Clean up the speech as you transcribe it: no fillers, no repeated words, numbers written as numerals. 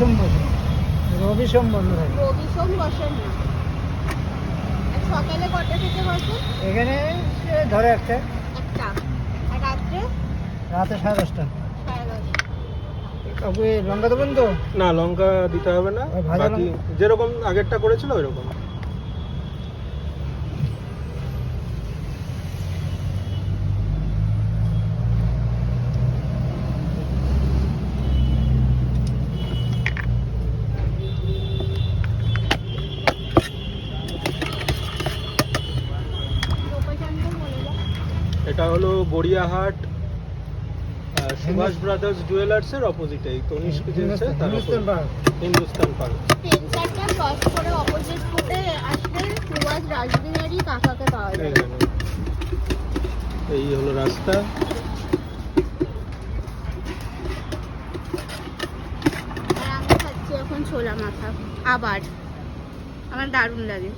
সোম বসে, রবি সোম বন্ধ থাকে। রবি সোম বসেন না। আর সকালে কটা থেকে বসে? এখানে ধরে একটা একটা। আর রাত্রে? রাতে 10:30টা। 10:30। কাকু এই লঙ্কা দেবেন তো? না, লঙ্কা দিতে হবে না, ওই ভাজা বাকি যেরকম আগেরটা করেছিল ওই রকম। লোকেশনটা বলে দাও। এটা হলো গড়িয়াহাট সুভাষ ব্রাদার্স জুয়েলার্সের অপোজিটেই তনিষ্ক জিন্সে তার হিন্দুস্তান পার্ক। হিন্দুস্তান পার্ক। সেন্সারটা ক্রস করে অপোজিট ফুটে আসলে সুভাষ রাজবিহারী কাকাকে পাওয়া যায়। এই হলো রাস্তা। আর আমি খাচ্ছি এখন ছোলা মাথা। আবার আমার দারুণ লাগে।